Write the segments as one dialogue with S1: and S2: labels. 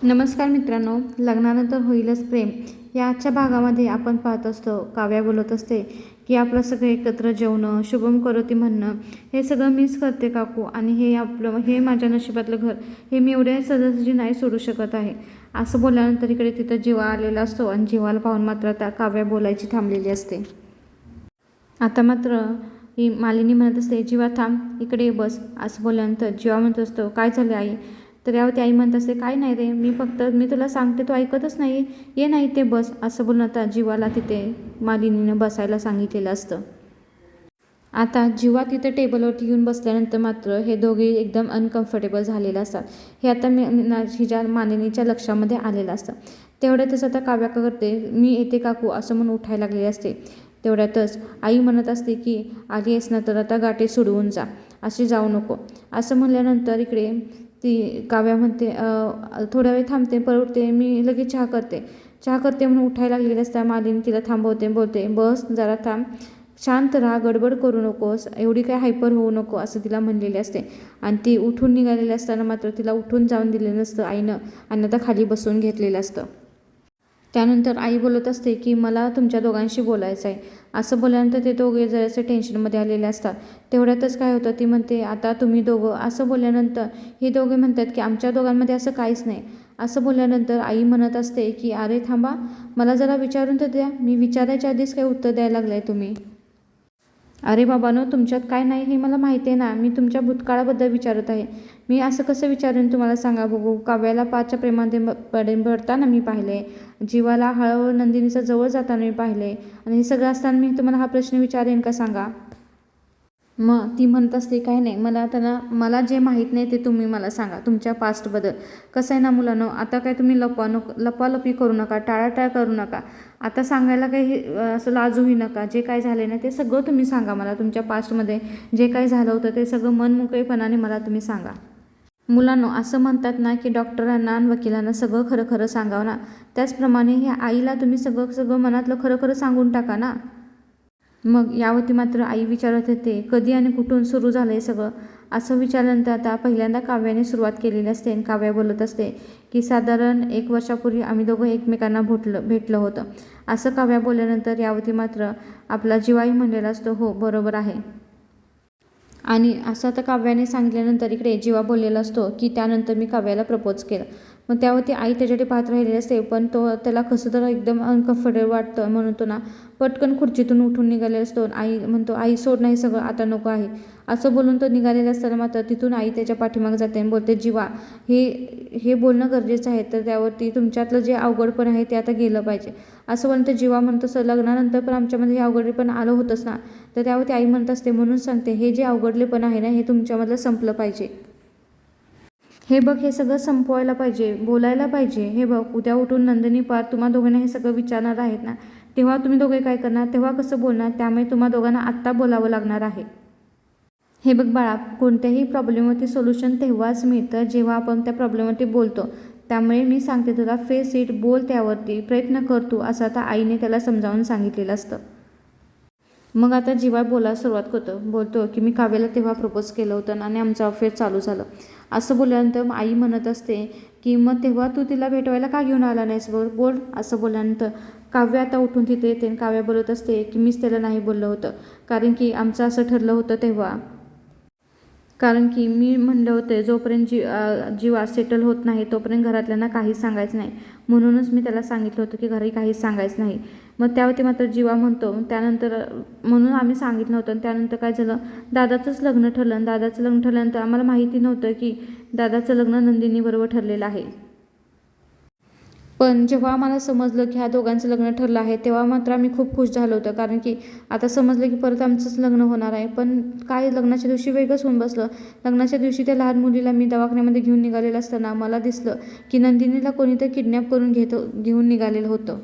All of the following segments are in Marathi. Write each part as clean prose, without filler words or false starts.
S1: नमस्कार मित्रांनो, लग्नानंतर होईलच प्रेम या आजच्या भागामध्ये आपण पाहत असतो. काव्या बोलत असते की आपलं सगळं एकत्र जेवणं, शुभम करोती म्हणणं, हे सगळं मिस करते काकू. आणि हे माझ्या नशिबातलं घर, हे मी एवढ्या सहजासहजी नाही सोडू शकत आहे. असं बोलल्यानंतर इकडे तिथं जीवा आलेला असतो आणि जीवाला पाहून मात्र त्या काव्या बोलायची थांबलेली असते. आता मात्र ही मालिनी म्हणत असते, जीवा थांब, इकडे बस. असं बोलल्यानंतर जीवा म्हणत असतो, काय झालं आई? तर यावरती आई म्हणत असते, काय नाही रे, मी तुला सांगते, तो ऐकतच नाही, ये नाही ते बस. असं बोलून आता जीवाला तिथे मालिनीनं बसायला सांगितलेलं असतं. आता जीवा तिथे टेबलवरती येऊन बसल्यानंतर मात्र हे दोघे एकदम अनकम्फर्टेबल झालेले असतात. हे आता हिच्या मालिनीच्या लक्षामध्ये आलेलं असतं. तेवढ्यातच आता काव्या का करते, मी येते काकू, असं म्हणून उठायला लागलेली असते. तेवढ्यातच आई म्हणत असते की आली आहेस ना तर आता गाठी सोडवून जा, अशी जाऊ नको. असं म्हणल्यानंतर इकडे ती काव्या म्हणते, थोडा वेळ थांबते, परत उठते, मी लगेच चहा करते म्हणून उठायला लागलेली असता. मालिनी तिला थांबवते, बोलते, बस जरा थांब, शांत राहा, गडबड करू नकोस, एवढी काय हायपर होऊ नको, असं तिला म्हणलेले असते. आणि ती उठून निघालेली असताना मात्र तिला उठून जाऊन दिलेलं नसतं आईनं, आणि आता खाली बसवून घेतलेलं असतं. त्यानंतर आई बोलत असते की मला तुमच्या दोघांशी बोलायचं आहे. असं बोलल्यानंतर ते दोघे जरासे टेन्शनमध्ये आलेले असतात. तेवढ्यातच काय होतं, ती म्हणते, आता तुम्ही दोघं, असं बोलल्यानंतर हे दोघे म्हणतात की आमच्या दोघांमध्ये असं काहीच नाही. असं बोलल्यानंतर आई म्हणत असते की अरे थांबा, मला जरा विचारून तर द्या, मी विचारायच्या आधीच काही उत्तर द्यायला लागलाय तुम्ही. अरे बाबांनो, तुमच्यात काय नाही हे मला माहिती आहे ना, मी तुमच्या भूतकाळाबद्दल विचारत आहे. मी असं कसं विचारेन तुम्हाला, सांगा बघू. काव्याला पाच्या प्रेमामध्ये पडताना मी पाहिले, जीवाला हळूहळू नंदिनीचा जवळ जाताना मी पाहिले, आणि हे सगळं असताना मी तुम्हाला हा प्रश्न विचारेन का, सांगा. मग ती म्हणत असते, काय नाही, मला जे माहीत नाही ते तुम्ही मला सांगा तुमच्या पास्टबद्दल. कसं आहे ना मुलांनो, आता काय तुम्ही लपालपी करू नका, टाळाटाळ करू नका. आता सांगायला काही असं लाजूही नका. जे काय झाले ना ते सगळं तुम्ही सांगा मला. तुमच्या पास्टमध्ये जे काही झालं होतं ते सगळं मनमोकळेपणाने मला तुम्ही सांगा. मुलांनो, असं म्हणतात ना की डॉक्टरांना आणि वकिलांना सगळं खरं खरं सांगावं ना, त्याचप्रमाणे ह्या आईला तुम्ही सगळं सगळं मनातलं खरं खरं सांगून टाका ना. मग यावरती मात्र आई विचारत होते, कधी आणि कुठून सुरू झालं आहे सगळं. असं विचारल्यानंतर आता पहिल्यांदा काव्याने सुरुवात केलेली असते आणि काव्या बोलत असते की साधारण 1 वर्षापूर्वी आम्ही दोघं एकमेकांना भेटलं होतं. असं काव्या बोलल्यानंतर यावरती मात्र आपला जीवाई म्हणलेला असतो, हो बरोबर आहे. आणि असं आता काव्याने सांगितल्यानंतर इकडे जीवा बोललेला असतो की त्यानंतर मी काव्याला प्रपोज केलं. मग त्यावरती आई त्याच्याकडे पाहत राहिलेली असते, पण त्याला कसं तर एकदम अनकम्फर्टेबल वाटतं, म्हणून तो ना पटकन खुर्चीतून उठून निघालेला असतो. आई म्हणतो, आई सोड नाही सगळं, आता नको आहे. असं बोलून तो निघालेला असताना मात्र तिथून आई त्याच्या पाठीमागे जाते आणि बोलते, जीवा, हे हे बोलणं गरजेचं आहे, तर त्यावरती तुमच्यातलं जे अवघडपण आहे ते आता गेलं पाहिजे. असं म्हणतं. जीवा म्हणतो, सर लग्नानंतर पण आमच्यामध्ये हे अवघडपण आलं होतंच ना. तर त्यावरती आई म्हणत असते, म्हणून सांगते, हे जे अवघडलेपण आहे ना, हे तुमच्यामधलं संपलं पाहिजे. हे बघ, हे सगळं संपवायला पाहिजे, बोलायला पाहिजे. हे बघ, उद्या उठून नंदिनी पार तुम्हा दोघांना हे सगळं विचारणार आहेत ना, तेव्हा तुम्ही दोघे काय करणार, तेव्हा कसं बोलणार. त्यामुळे तुम्हा दोघांना आत्ता बोलावं लागणार आहे. हे बघ बाळा, कोणत्याही प्रॉब्लेमवरती सोल्युशन तेव्हाच मिळतं जेव्हा आपण त्या प्रॉब्लेमवरती बोलतो. त्यामुळे मी सांगते तुला, फेस इट, बोल त्यावरती, प्रयत्न कर तू, असं आता आईने त्याला समजावून सांगितलेलं असतं. मग आता जीवा बोलायला सुरुवात बोलतो की मी काव्याला तेव्हा प्रपोज केलं होतं आणि आमचं अफेअर चालू झालं. असं बोलल्यानंतर आई म्हणत असते की मग तेव्हा तू तिला भेटवायला का घेऊन आला नाहीस, बोल. असं बोलल्यानंतर काव्य आता उठून तिथे येते आणि काव्या बोलत असते की मीच त्याला नाही बोललं होतं, कारण की आमचं असं ठरलं होतं तेव्हा, कारण की मी म्हणलं होतं जोपर्यंत जीवा सेटल होत नाही तोपर्यंत घरातल्यांना काहीच सांगायचं नाही, म्हणूनच मी त्याला सांगितलं होतं की घरी काहीच सांगायचं नाही. मग त्यावरती मात्र जीवा म्हणतो, त्यानंतर म्हणून आम्ही सांगितलं नव्हतं. आणि त्यानंतर काय झालं, दादाचंच लग्न ठरलं. आणि दादाचं लग्न ठरल्यानंतर आम्हाला माहिती नव्हतं की दादाचं लग्न नंदिनीबरोबर ठरलेलं आहे. पण जेव्हा आम्हाला समजलं की ह्या दोघांचं लग्न ठरलं आहे तेव्हा मात्र आम्ही खूप खुश झालो होतो, कारण की आता समजलं की परत आमचंच लग्न होणार आहे. पण काय, लग्नाच्या दिवशी वेगळंच होऊन बसलं. लग्नाच्या दिवशी त्या लहान मुलीला मी दवाखान्यामध्ये घेऊन निघालेलं असताना मला दिसलं की नंदिनीला कोणीतरी किडनॅप करून घेऊन निघालेलं होतं.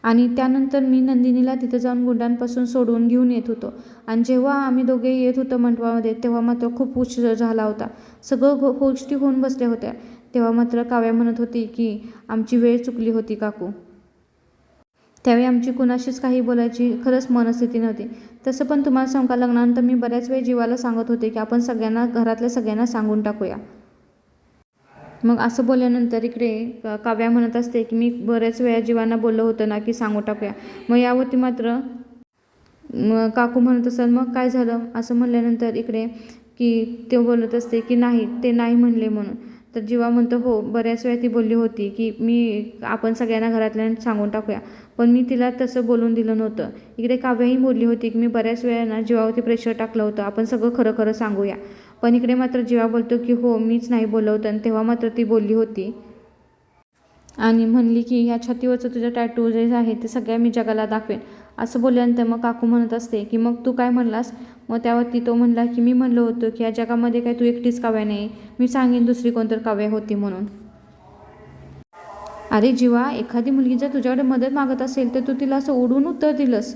S1: आणि त्यानंतर मी नंदिनीला तिथं जाऊन गुंडांपासून सोडवून घेऊन येत होतो. आणि जेव्हा आम्ही दोघे येत होतो मंडपामध्ये तेव्हा मात्र खूप उशीर झाला होता. सगळं गोष्टी होऊन बसल्या होत्या. तेव्हा मात्र काव्या म्हणत होती की आमची वेळ चुकली होती काकू. त्यावेळी आमची कुणाशीच काही बोलायची खरंच मनस्थिती नव्हती. तसं पण तुम्हाला सांगू का, लग्नानंतर मी बऱ्याच वेळ जीवाला सांगत होते की आपण सगळ्यांना, घरातल्या सगळ्यांना सांगून टाकूया. मग असं बोलल्यानंतर इकडे काव्या म्हणत असते की मी बऱ्याच वेळा जीवांना बोललं होतं ना की सांगू टाकूया. मग यावरती मात्र काकू म्हणत असतात मग काय झालं असं म्हणल्यानंतर इकडे की ते बोलत असते की नाही ते नाही म्हणले म्हणून. तर जीवा म्हणतो हो बऱ्याच वेळा ती बोलली होती की आपण सगळ्यांना घरातल्यांना सांगून टाकूया, पण मी तिला तसं बोलून दिलं नव्हतं. इकडे काव्याही बोलली होती की मी बऱ्याच वेळा ना जीवावरती प्रेशर टाकलं होतं आपण सगळं खरं खरं सांगूया, पण इकडे मात्र जीवा बोलतो की हो मीच नाही बोललं होतं. आणि तेव्हा मात्र ती बोलली होती आणि म्हणली की ह्या छातीवरचं तुझं टॅटू जे आहे ते सगळ्या मी जगाला दाखवेन. असं बोलल्यानंतर मग काकू म्हणत असते की मग तू काय म्हणलास. मग त्यावरती तो म्हणला की मी म्हणलं होतं की या जगामध्ये काय तू एकटीच काव्या नाही, मी सांगेन दुसरी कोणतर काव्या होती म्हणून. अरे जीवा, एखादी मुलगी जर तुझ्याकडे मदत मागत असेल तर तू तिला असं ओढून उत्तर दिलंस.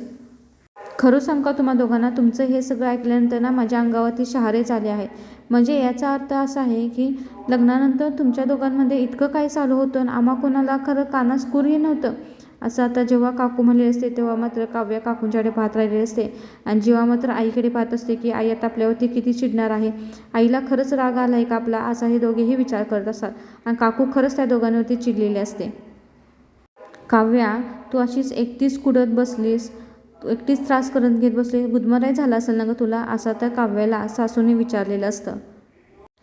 S1: खरं सांग का तुम्हा दोघांना, तुमचं हे सगळं ऐकल्यानंतर ना माझ्या अंगावरती शहारे झाले आहे. म्हणजे याचा अर्थ असा आहे की लग्नानंतर तुमच्या दोघांमध्ये इतकं काय चालू होतं आणि आम्हा कोणाला खरं कानास कुरही नव्हतं. असं आता जेव्हा काकू म्हणले असते तेव्हा मात्र काव्या काकूंच्याकडे पाहत राहिलेली असते आणि जेव्हा मात्र आईकडे पाहत असते की आई आता आपल्यावरती किती चिडणार आहे, आईला खरंच राग आला आहे का आपला, असा हे दोघेही विचार करत असतात. आणि काकू खरंच त्या दोघांवरती चिडलेली असते. काव्या, तू अशीच एकटीच कुडत बसलीस, तू एकटीच त्रास करत घेत बसली, गुदमराई झाला असेल ना गं तुला, असं तर काव्याला सासूने विचारलेलं असतं.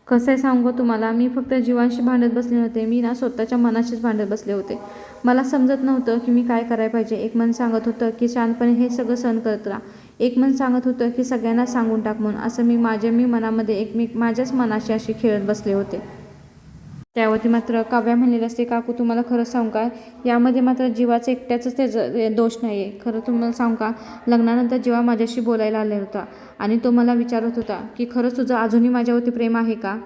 S1: कसं आहे सांगू तुम्हाला, मी फक्त जीवांशी भांडत बसले नव्हते, मी ना स्वतःच्या मनाशीच भांडत बसले होते. मला समजत नव्हतं की मी काय करायला पाहिजे. एक मन सांगत होतं की शांतपणे हे सगळं सहन करत राहा, एक मन सांगत होतं की सगळ्यांना सांगून टाक म्हणून. असं मी मनामध्ये माझ्याच मनाशी अशी खेळत बसले होते. त्यावरती मात्र काव्या म्हणलेली असते काकू तुम्हाला खरं सांगू का, यामध्ये मात्र जीवाचं एकट्याचंच त्याचं दोष नाही आहे. खरं तुम्हाला सांगू का, लग्नानंतर जीवा माझ्याशी बोलायला आला होता आणि तो मला विचारत होता की खरंच तुझं अजूनही माझ्यावरती प्रेम आहे का.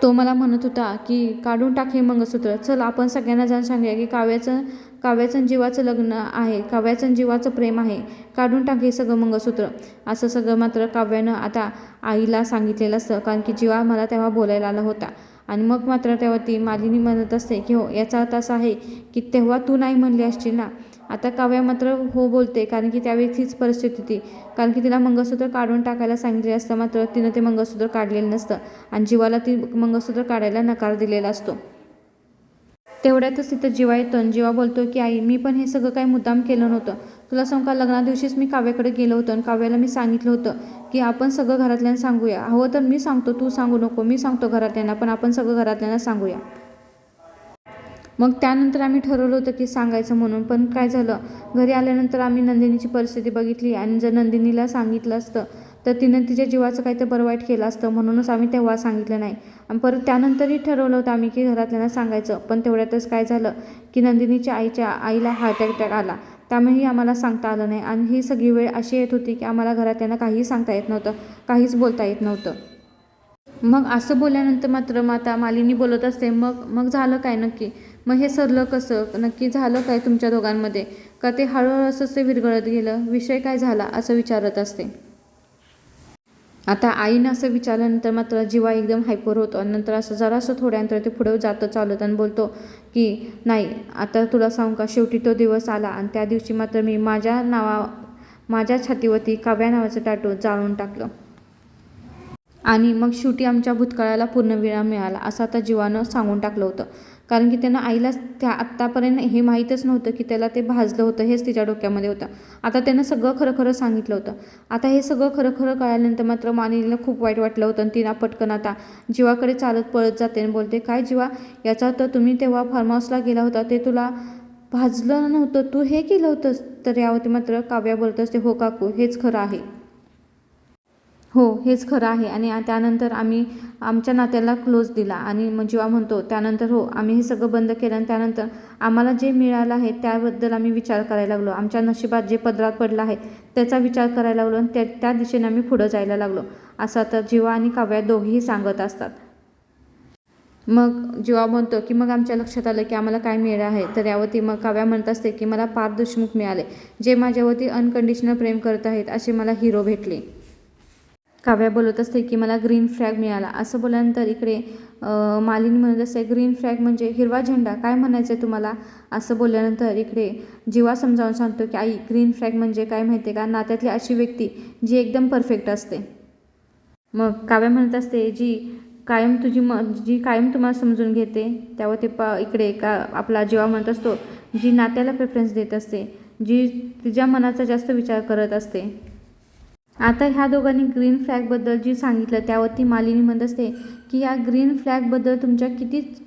S1: तो मला म्हणत होता की काढून टाक हे मंगळसूत्र, चल आपण सगळ्यांना जाऊन सांगूया की काव्याचं जीवाचं लग्न आहे, काव्याचं जीवाचं प्रेम आहे, काढून टाक हे सगळं मंगळसूत्र. असं सगळं मात्र काव्यानं आता आईला सांगितलेलं असतं, कारण की जीवा मला तेव्हा बोलायला आला होता. आणि मग मात्र तेव्हा ती मालिनी म्हणत असते की हो याचा अर्थ असा आहे की तेव्हा तू नाही म्हणली असशील ना. आता काव्या मात्र हो बोलते, कारण की त्यावेळी तीच परिस्थिती होती, कारण की तिला मंगळसूत्र काढून टाकायला सांगितले असतं मात्र तिनं ते मंगळसूत्र काढलेलं नसतं आणि जीवाला ती मंगळसूत्र काढायला नकार दिलेला असतो. तेवढ्यातच तिथं जीवा येतो आणि जीवा बोलतो की आई मी पण हे सगळं काही मुद्दाम केलं नव्हतं. तुला सांगू का, लग्नादिवशीच मी काव्याकडे गेलो होतो आणि काव्याला मी सांगितलं होतं की आपण सगळं घरातल्यांना सांगूया, हवं तर मी सांगतो तू सांगू नको, मी सांगतो घरातल्यांना, पण आपण सगळं घरातल्यांना सांगूया. मग त्यानंतर आम्ही ठरवलं होतं की सांगायचं म्हणून, पण काय झालं घरी आल्यानंतर आम्ही नंदिनीची परिस्थिती बघितली आणि जर नंदिनीला सांगितलं असतं तर तिनं तिच्या जीवाचं काही तर बरं वाईट केलं असतं, म्हणूनच आम्ही तेव्हा सांगितलं नाही. आणि परत त्यानंतरही ठरवलं होतं आम्ही की घरातल्यांना सांगायचं, पण तेवढ्यातच काय झालं की नंदिनीच्या आईला हार्ट अटॅक आला, त्यामुळेही आम्हाला सांगता आलं नाही. आणि ही सगळी वेळ अशी येत होती की आम्हाला घरातल्यांना काहीही सांगता येत नव्हतं, काहीच बोलता येत नव्हतं. मग असं बोलल्यानंतर मात्र माता मालिनी बोलत असते मग झालं काय नक्की, मग हे सरलं कसं, नक्की झालं काय तुमच्या दोघांमध्ये, का ते हळूहळू असंच ते विरघळत गेलं, विषय काय झाला असं विचारत असते. आता आईनं असं विचारल्यानंतर मात्र जीवा एकदम हायपर होतो आणि नंतर असं जरासं थोड्यानंतर ते पुढं जातं चालत आणि बोलतो की नाही आता तुला सांगू का, शेवटी तो दिवस आला आणि त्या दिवशी मात्र मी माझ्या छातीवरती काव्या नावाचं टॅटू जाळून टाकलं आणि मग शेवटी आमच्या भूतकाळाला पूर्णविराम मिळाला असं आता जीवानं सांगून टाकलं होतं. कारण की त्यांना आईला त्या आत्तापर्यंत हे माहीतच नव्हतं की त्याला ते भाजलं होतं, हेच तिच्या डोक्यामध्ये होतं. आता त्यानं सगळं खरं खरं सांगितलं होतं. आता हे सगळं खरं खरं कळाल्यानंतर मात्र मानिनीला खूप वाईट वाटलं होतं आणि तिला पटकन आता जीवाकडे चालत पळत जाते आणि बोलते काय जीवा, याचा अर्थ तुम्ही तेव्हा फार्म हाऊसला गेला होता ते तुला भाजलं नव्हतं, तू हे केलं होतंस. तर यावरती मात्र काव्या बोलत असते हो काकू हेच खरं आहे, हो हेच खरं आहे. आणि त्यानंतर आम्ही आमच्या नात्याला क्लोज दिला. आणि मग जीवा म्हणतो त्यानंतर हो आम्ही हे सगळं बंद केलं आणि त्यानंतर आम्हाला जे मिळालं आहे त्याबद्दल आम्ही विचार करायला लागलो, आमच्या नशिबात जे पदरात पडलं आहे त्याचा विचार करायला लागलो आणि त्या दिशेने आम्ही पुढं जायला लागलो, असं आता जीवा आणि काव्या दोघेही सांगत असतात. मग जीवा म्हणतो की मग आमच्या लक्षात आलं की आम्हाला काय मिळालं आहे. तर यावरती मग काव्या म्हणत असते की मला पार देशमुख मिळाले, जे माझ्यावरती अनकंडिशनल प्रेम करत आहेत असे मला हिरो भेटले. काव्या बोलत असते की मला ग्रीन फ्लॅग मिळाला. असं बोलल्यानंतर इकडे मालिनी म्हणत असते ग्रीन फ्लॅग म्हणजे हिरवा झेंडा, काय म्हणायचं आहे तुम्हाला. असं बोलल्यानंतर इकडे जीवा समजावून सांगतो की आई ग्रीन फ्लॅग म्हणजे काय माहिती आहे का, नात्यातली अशी व्यक्ती जी एकदम परफेक्ट असते. मग काव्या म्हणत असते जी कायम जी कायम तुम्हाला समजून घेते, त्यावर ते इकडे आपला जीवा म्हणत असतो, जी नात्याला प्रेफरन्स देत असते, जी तिच्या मनाचा जास्त विचार करत असते. आता ह्या दोघांनी ग्रीन फ्लॅगबद्दल जी सांगितलं त्यावरती मालिनी म्हणत असते की या ग्रीन फ्लॅगबद्दल तुमच्या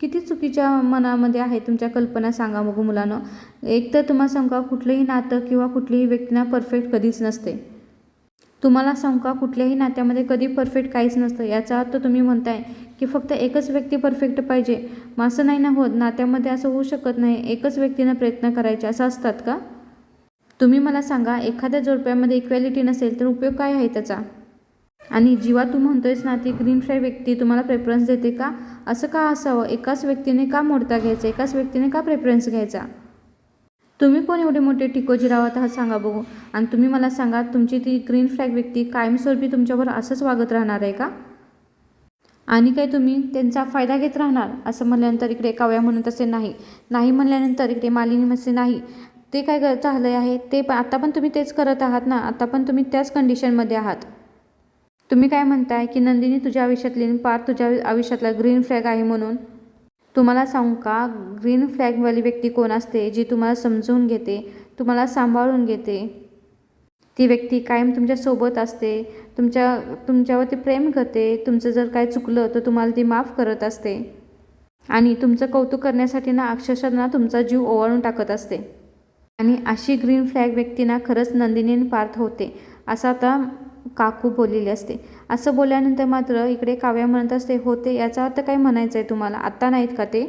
S1: किती चुकीच्या मनामध्ये आहे तुमच्या कल्पना सांगा बघू मुलांनो. एक तर तुम्हाला सांगू का, कुठलंही नातं किंवा कुठलीही व्यक्ती परफेक्ट कधीच नसते. तुम्हाला सांगू का, कुठल्याही नात्यामध्ये कधी परफेक्ट काहीच नसतं. याचा अर्थ तुम्ही म्हणताय की फक्त एकच व्यक्ती परफेक्ट पाहिजे, मग असं नाही ना होत. नात्यामध्ये असं होऊ शकत नाही. एकच व्यक्तीनं प्रयत्न करायचे असं असतात का? तुम्ही मला सांगा, एखाद्या जोडप्यामध्ये इक्वॅलिटी नसेल तर उपयोग काय आहे त्याचा? आणि जेव्हा तू म्हणतोयस ना ती ग्रीन फ्लॅग व्यक्ती तुम्हाला प्रेफरन्स देते का? असं का असावं? एकाच व्यक्तीने का मोडता घ्यायचं? एकाच व्यक्तीने का प्रेफरन्स घ्यायचा? तुम्ही कोण एवढे मोठे टिकोजीराव आहात सांगा बघू. आणि तुम्ही मला सांगा, तुमची ती ग्रीन फ्लॅग व्यक्ती कायमस्वरूपी तुमच्यावर असंच वागत राहणार आहे का? आणि काय तुम्ही त्यांचा फायदा घेत राहणार? असं म्हणल्यानंतर इकडे काव्या म्हणत असे नाही. नाही म्हणल्यानंतर इकडे मालिनी म्हणते नाही, ते काय चाललं आहे ते आता पण तुम्ही तेच करत आहात ना. आता पण तुम्ही त्याच कंडिशनमध्ये आहात. तुम्ही काय म्हणताय की नंदिनी तुझ्या आयुष्यातली पार तुझ्या आयुष्यातला ग्रीन फ्लॅग आहे म्हणून? तुम्हाला सांगू का, ग्रीन फ्लॅगवाली व्यक्ती कोण असते? जी तुम्हाला समजून घेते, तुम्हाला सांभाळून घेते. ती व्यक्ती कायम तुमच्यासोबत असते, तुमच्यावरती प्रेम करते. तुमचं जर काय चुकलं तर तुम्हाला ती माफ करत असते आणि तुमचं कौतुक करण्यासाठी ना अक्षरशः ना तुमचा जीव ओवाळून टाकत असते. आणि अशी ग्रीन फ्लॅग व्यक्ती ना खरंच नंदिनी आणि पार्थ होते असं आता काकू बोललेली असते. असं बोलल्यानंतर मात्र इकडे काव्या म्हणत असते होते. याचा अर्थ काय म्हणायचं आहे तुम्हाला? आत्ता नाहीत का ते?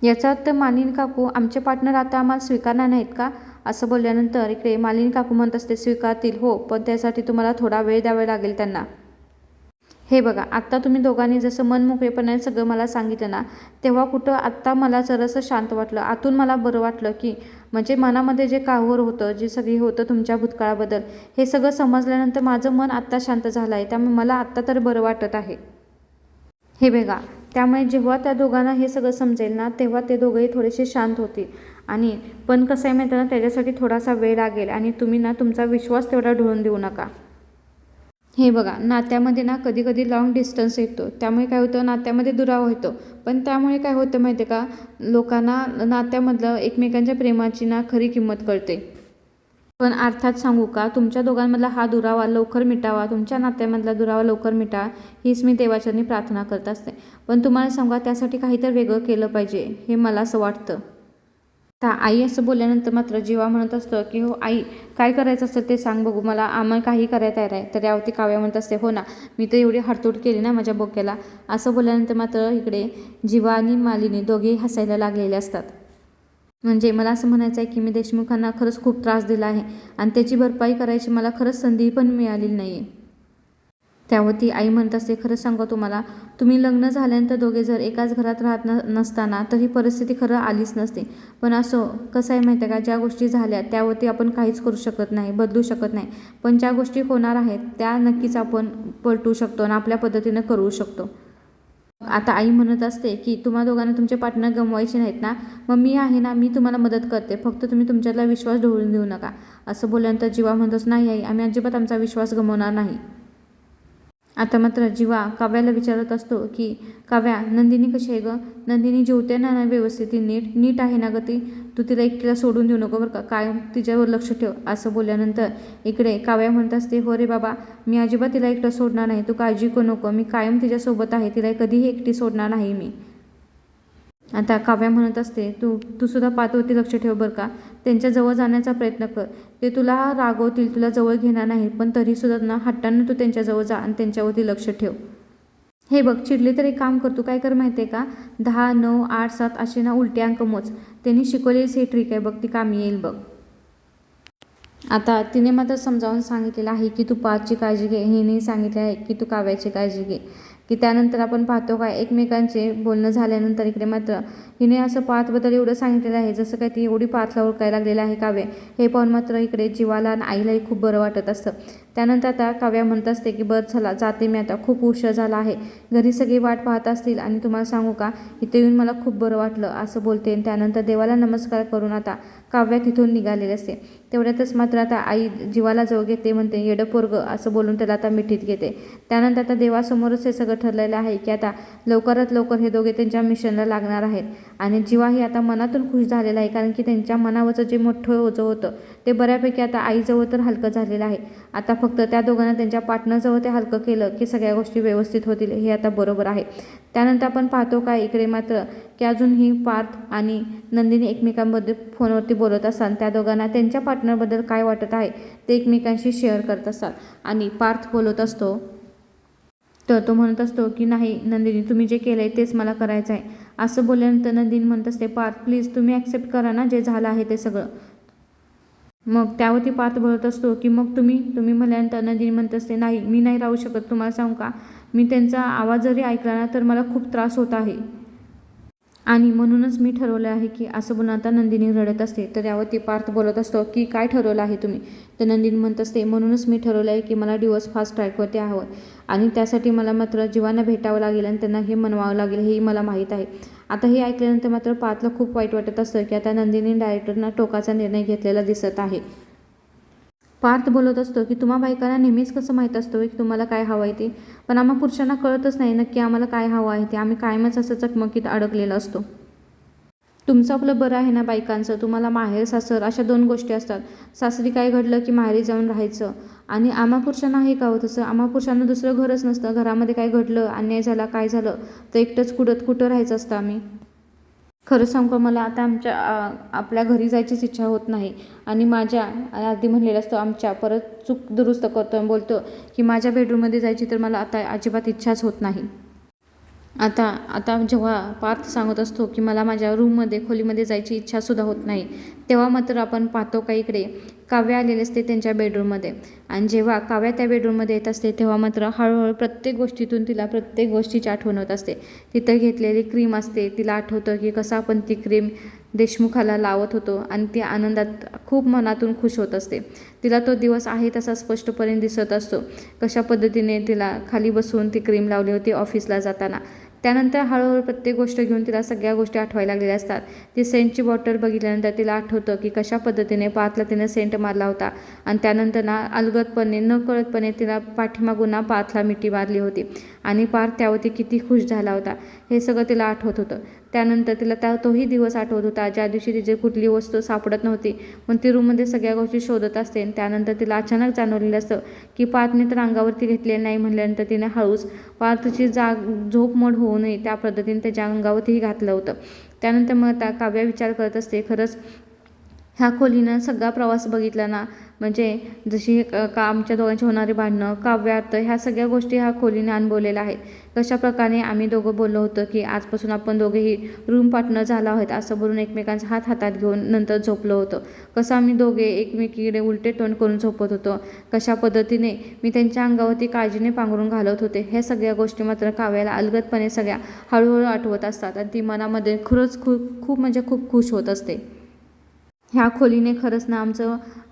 S1: याचा अर्थ मालिनी काकू आमचे पार्टनर आता आम्हाला स्वीकारणार नाहीत का? असं बोलल्यानंतर इकडे मालिनी काकू म्हणत असते स्वीकारतील हो, पण त्यासाठी तुम्हाला थोडा वेळ द्यावा लागेल त्यांना. हे बघा, आत्ता तुम्ही दोघांनी जसं मनमोकळेपणाने सगळं मला सांगितलं ना, तेव्हा कुठं आत्ता मला जरासं शांत वाटलं. आतून मला बरं वाटलं की म्हणजे मनामध्ये जे काहूर होतं, जे सगळी होतं तुमच्या भूतकाळाबद्दल, हे सगळं समजल्यानंतर माझं मन आत्ता शांत झालं आहे. त्यामुळे मला आत्ता तर बरं वाटत आहे. हे बघा, त्यामुळे जेव्हा त्या दोघांना हे सगळं समजेल ना, तेव्हा ते दोघंही थोडेसे शांत होतील. आणि पण कसं आहे माहिती ना, त्याच्यासाठी थोडासा वेळ लागेल आणि तुम्ही ना तुमचा विश्वास तेवढा ढळून देऊ नका. हे बघा, नात्यामध्ये ना कधी कधी लॉंग डिस्टन्स येतो, त्यामुळे काय होतं नात्यामध्ये दुरावा होतो. पण त्यामुळे काय होतं माहिती आहे का, लोकांना नात्यामधलं एकमेकांच्या प्रेमाची ना खरी किंमत कळते. पण अर्थात सांगू का, तुमच्या दोघांमधला हा दुरावा लवकर मिटावा, तुमच्या नात्यामधला दुरावा लवकर मिटावा हीच मी देवाचरणी प्रार्थना करत असते. पण तुम्हाला सांगा, त्यासाठी काहीतरी वेगळं केलं पाहिजे हे मला असं वाटतं. आता आई असं बोलल्यानंतर मात्र जीवा म्हणत असतं की हो आई, काय करायचं असेल ते सांग बघू, मला आम्हाला काही करायला तयार आहे. तर यावरती काव्या म्हणत असते हो ना, मी तर एवढी हडतूड केली ना माझ्या बोक्याला. असं बोलल्यानंतर मात्र इकडे जीवा आणि मालिनी दोघेही हसायला लागलेले असतात. म्हणजे मला असं म्हणायचं आहे की मी देशमुखांना खरंच खूप त्रास दिला आहे आणि त्याची भरपाई करायची मला खरंच संधी पण मिळालेली नाही आहे. त्यावरती आई म्हणत असते खरं सांगू तुम्हाला, तुम्ही लग्न झाल्यानंतर दोघे जर एकाच घरात राहत नसताना तर ही परिस्थिती खरं आलीच नसते. पण असं कसं आहे माहिती आहे का, ज्या गोष्टी झाल्या त्यावरती आपण काहीच करू शकत नाही, बदलू शकत नाही. पण ज्या गोष्टी होणार आहेत त्या नक्कीच आपण पलटू शकतो आणि आपल्या पद्धतीनं करू शकतो. आता आई म्हणत असते की तुम्हा दोघांना तुमचे पार्टनर गमवायचे नाहीत ना, मग मी आहे ना, मी तुम्हाला मदत करते, फक्त तुम्ही तुमच्यातला विश्वास ढवळून देऊ नका. असं बोलल्यानंतर जीवा म्हणतोच नाही आई, आम्ही अजिबात आमचा विश्वास गमवणार नाही. आता जीवा काव्याला विचारत असतो की काव्या, नंदिनी कशी आहे गं? नंदिनी जेवते ना व्यवस्थित, ती नीट आहे ना गं ती? तू तिला एकटीला सोडून देऊ नको बरं का, कायम तिच्यावर लक्ष ठेव. असं बोलल्यानंतर इकडे काव्या म्हणत असते हो रे बाबा, मी अजिबात तिला एकटं सोडणार नाही, तू काळजी करू नको, मी कायम तिच्यासोबत आहे, तिला कधीही एकटी सोडणार नाही मी. आता काव्या म्हणत असते तू सुद्धा पातवरती लक्ष ठेव बरं का, त्यांच्याजवळ जाण्याचा प्रयत्न कर. ते तुला रागवतील, तुला जवळ घेणार नाही, पण तरीसुद्धा ना हट्टानं तू त्यांच्याजवळ जा आणि त्यांच्यावरती लक्ष ठेव. हे बघ, चिडले तर एक काम कर, तू काय कर माहिती आहे का, 10, 9, 8, 7 असे ना उलटे अंक मोज. त्यांनी शिकवलेलीच हे ट्रिक आहे बघ, ती कामी येईल बघ. आता तिने मात्र समजावून सांगितलेलं आहे की तू पाचची काळजी घे, हिने सांगितले आहे की तू काव्याची काळजी घे. की त्यानंतर आपण पाहतो काय, एकमेकांचे बोलणं झाल्यानंतर इकडे मात्र हिने असं पार्थबद्दल एवढं सांगितलेलं आहे जसं काय ती एवढी पार्थला ओळखायला लागलेलं आहे काव्य. हे पाहून मात्र इकडे जीवाला आणि आईलाही खूप बरं वाटत असतं. त्यानंतर आता काव्या म्हणत असते की बरं चला जाते मी आता, खूप उशीर झाला आहे, घरी सगळी वाट पाहत असतील आणि तुम्हाला सांगू का इथे येऊन मला खूप बरं वाटलं असं बोलते. आणि त्यानंतर देवाला नमस्कार करून आता काव्या तिथून निघालेली असते. तेवढ्यातच मात्र आता आई जीवाला जवळ घेते, म्हणते येडं पोरगं असं बोलून त्याला आता मिठीत घेते. त्यानंतर आता देवासमोरच हे सगळं ठरलेलं आहे की आता लवकरात लवकर हे दोघे त्यांच्या मिशनला लागणार आहेत. आणि जीवाही आता मनातून खुश झालेला आहे, कारण की त्यांच्या मनावरचं जे मोठं ओझं होतं ते बऱ्यापैकी आता आईजवळ तर हलकं झालेलं आहे. आता फक्त त्या दोघांना त्यांच्या पार्टनरजवळ ते हलकं केलं की सगळ्या गोष्टी व्यवस्थित होतील, हे आता बरोबर आहे. त्यानंतर आपण पाहतो काय इकडे मात्र की अजूनही पार्थ आणि नंदिनी एकमेकांबद्दल फोनवरती बोलत असतात. त्या दोघांना त्यांच्या पार्टनरबद्दल काय वाटत आहे ते एकमेकांशी शेअर करत असतात. आणि पार्थ बोलत असतो तर तो म्हणत असतो की नाही नंदिनी, तुम्ही जे केलं आहे तेच मला करायचं आहे. असं बोलल्यानंतर नंदिनी म्हणत असते पार्थ प्लीज तुम्ही ॲक्सेप्ट करा ना जे झालं आहे ते सगळं. मग त्यावरती पार्थ बोलत असतो की मग तुम्ही म्हटल्यानंतर नंदिनी म्हणत असते नाही मी नाही राहू शकत. तुम्हाला सांगू का मी त्यांचा आवाज जरी ऐकला ना तर मला खूप त्रास होत आहे आणि म्हणूनच मी ठरवलं आहे की असं बोलून आता नंदिनी रडत असते. तर यावरती पार्थ बोलत असतो की काय ठरवलं आहे तुम्ही. तर नंदिनी म्हणत असते म्हणूनच मी ठरवलं आहे की मला डिवोर्स फास्ट ट्रॅकवरती हवं आणि त्यासाठी मला मात्र जीवांना भेटावं लागेल आणि त्यांना हे मनवावं लागेल, हेही मला माहीत आहे. आता हे ऐकल्यानंतर मात्र पार्थला खूप वाईट वाटत असतं की आता नंदिनी डायरेक्टरना टोकाचा निर्णय घेतलेला दिसत आहे. पार्थ बोलत असतो की तुम्हा बायकांना नेहमीच कसं माहीत असतं की तुम्हाला काय हवं आहे ते, पण आम्हा पुरुषांना कळतच नाही नक्की आम्हाला काय हवं आहे ते. आम्ही कायमच असं चकमकीत अडकलेलं असतो. तुमचं आपलं बरं आहे ना बायकांचं, तुम्हाला माहेर सासर अशा 2 गोष्टी असतात. सासरी काय घडलं की माहेरी जाऊन राहायचं आणि आम्हा पुरुषांना आहे का हो तसं. आम्हा पुरुषांना दुसरं घरच नसतं. घरामध्ये काय घडलं, अन्याय झाला, काय झालं तर एकटंच कुठं राहायचं असतं आम्ही. खरं सांगू का मला आता आपल्या घरी जायचीच इच्छा होत नाही. आणि माझ्या आधी म्हणलेलं असतं आमच्या परत चूक दुरुस्त करतो आणि बोलतो की माझ्या बेडरूममध्ये जायची तर मला आता अजिबात इच्छाच होत नाही. आता आता जेव्हा पार्थ सांगत असतो की मला माझ्या रूममध्ये खोलीमध्ये जायची इच्छासुद्धा होत नाही, तेव्हा मात्र आपण पाहतो का इकडे काव्या आलेले असते त्यांच्या बेडरूममध्ये. आणि जेव्हा काव्या त्या बेडरूममध्ये येत असते तेव्हा मात्र हळूहळू प्रत्येक गोष्टीतून तिला प्रत्येक गोष्टीची आठवण होत असते. तिथं घेतलेली क्रीम असते, तिला आठवतं की कसं आपण ती क्रीम देशमुखाला लावत होतो आणि ती आनंदात खूप मनातून खुश होत असते. तिला तो दिवस आहे तसा स्पष्टपणे दिसत असतो, कशा पद्धतीने तिला खाली बसून ती क्रीम लावली होती ऑफिसला जाताना. त्यानंतर हळूहळू प्रत्येक गोष्ट घेऊन तिला सगळ्या गोष्टी आठवायला लागलेल्या असतात. ती सेंटची बॉटल बघितल्यानंतर तिला आठवतं की कशा पद्धतीने पार्थला तिने सेंट मारला होता आणि त्यानंतर ना अलगदपणे नकळतपणे तिला पाठीमागून ना पार्थला मिठी मारली होती आणि पार्थ त्यावरती किती खुश झाला होता हे सगळं तिला आठवत होतं. त्यानंतर तिला तोही दिवस आठवत होता ज्या दिवशी तिची कुठली वस्तू सापडत नव्हती, पण ती रूममध्ये सगळ्या गोष्टी शोधत असते. त्यानंतर तिला अचानक जाणवलेलं असतं की पार्थने तर अंगावरती घेतलेलं नाही. म्हणल्यानंतर तिने हळूच पार्थची झोप मोड होऊ नये त्या पद्धतीने त्याच्या अंगावरतीही घातलं होतं. त्यानंतर मग आता काव्या विचार करत असते खरंच ह्या खोलीनं सगळा प्रवास बघितला ना, म्हणजे जशी का आमच्या दोघांची होणारी भांडणं, काव्यार्थ, ह्या सगळ्या गोष्टी ह्या खोलीने अनुभवलेल्या आहेत. कशाप्रकारे आम्ही दोघं बोललो होतं की आजपासून आपण दोघेही रूम पार्टनर झालो आहोत असं बोलून एकमेकांचा हात हातात घेऊन नंतर झोपलो होतं. कसं आम्ही दोघे एकमेकीकडे उलटे तोंड करून झोपत होतो, कशा पद्धतीने मी त्यांच्या अंगावरती काळजीने पांघरून घालत होते, ह्या सगळ्या गोष्टी मात्र काव्याला अलगदपणे सगळ्या हळूहळू आठवत असतात आणि ती मनामध्ये खरंच खूप म्हणजे खूप खुश होत असते. ह्या खोलीने खरंच ना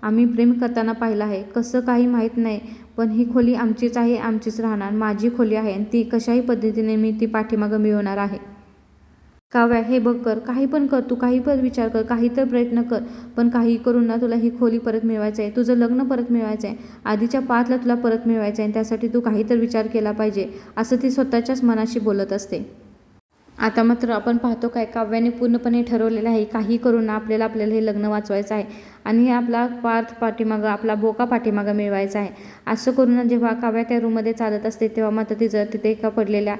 S1: आम्ही प्रेम करताना पाहिलं आहे. कसं काही माहीत नाही, पण ही खोली आमचीच आहे, आमचीच राहणार, माझी खोली आहे आणि ती कशाही पद्धतीने मी ती पाठीमागं मिळवणार आहे. काव्या हे बघ कर, काही पण कर, तू काही पण विचार कर, काही तर प्रयत्न कर, पण काही करून ना तुला ही खोली परत मिळवायचं आहे, तुझं लग्न परत मिळवायचं आहे, आधीच्या पार्थला तुला परत मिळवायचं आहे आणि त्यासाठी तू काही तर विचार केला पाहिजे असं ती स्वतःच्याच मनाशी बोलत असते. आता मात्र आपण पाहतो काय काव्याने पूर्णपणे ठरवलेलं आहे काही करून आपल्याला हे लग्न वाचवायचं आहे आणि हे आपला पार्थ पाठीमागं आपला बोका पाठीमागं मिळवायचा आहे. असं करून जेव्हा काव्या त्या रूममध्ये चालत असते तेव्हा मात्र तिचं तिथे एका पडलेल्या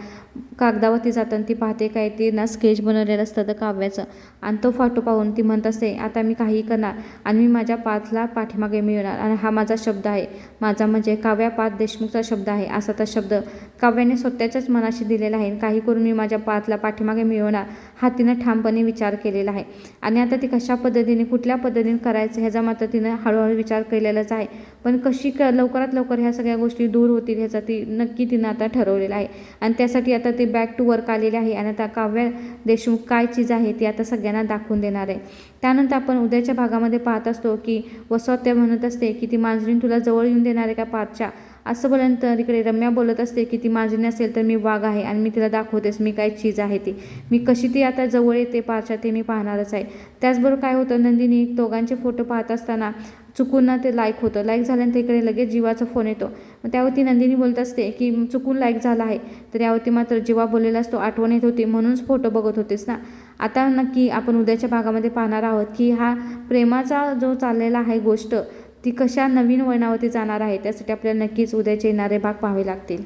S1: कागदावरती जाताना ती पाहते काय ती ना स्केच बनवलेलं असतं तर काव्याचं, आणि तो फोटो पाहून ती म्हणत असते आता मी काही करणार आणि मी माझ्या पार्थला पाठीमागे मिळवणार आणि हा माझा शब्द आहे, माझा म्हणजे काव्या पार्थ देशमुखचा शब्द आहे. असा तो शब्द काव्याने स्वतःच्याच मनाशी दिलेला आहे. काही करून मी माझ्या पार्थला पाठीमागे मिळवणार हा तिनं ठामपणे विचार केलेला आहे. आणि आता ती कशा पद्धतीने कुठल्या पद्धतीने करायचं करायचं ह्याचा मात्र तिनं हळूहळू विचार केलेलाच आहे. पण कशी लवकरात लवकर ह्या सगळ्या गोष्टी दूर होतील ह्याचा ती नक्की तिनं आता ठरवलेलं आहे. आणि त्यासाठी आता ते बॅक टू वर्क आलेले आहे आणि आता काव्या देशमुख काय चीज आहे ती आता सगळ्यांना दाखवून देणार आहे. त्यानंतर आपण उद्याच्या भागामध्ये पाहत असतो की वसवत्या म्हणत असते की ती मांजरीन तुला जवळ येऊन देणार आहे का पारच्या, असं बोलल्यानंतर इकडे रम्या बोलत असते की ती मांजरीन असेल तर मी वाघ आहे आणि मी तिला दाखवतेस मी काय चीज आहे ती, मी कशी ती आता जवळ येते पारच्या ते मी पाहणारच आहे. त्याचबरोबर काय होतं, नंदिनी दोघांचे फोटो पाहत असताना चुकून ना ते लाईक होतं. लाईक झाल्यानंतर इकडे लगेच जीवाचा फोन येतो. मग त्यावरती नंदिनी बोलत असते की चुकून लाईक झाला आहे. तर यावरती मात्र जीवा बोललेला असतो आठवण येत होती म्हणूनच फोटो बघत होतेस ना. आता नक्की आपण उद्याच्या भागामध्ये पाहणार आहोत की हा प्रेमाचा जो चाललेला आहे गोष्ट ती कशा नवीन वळणावरती जाणार आहे. त्यासाठी आपल्याला नक्कीच उद्याचे येणारे भाग पाहावे लागतील.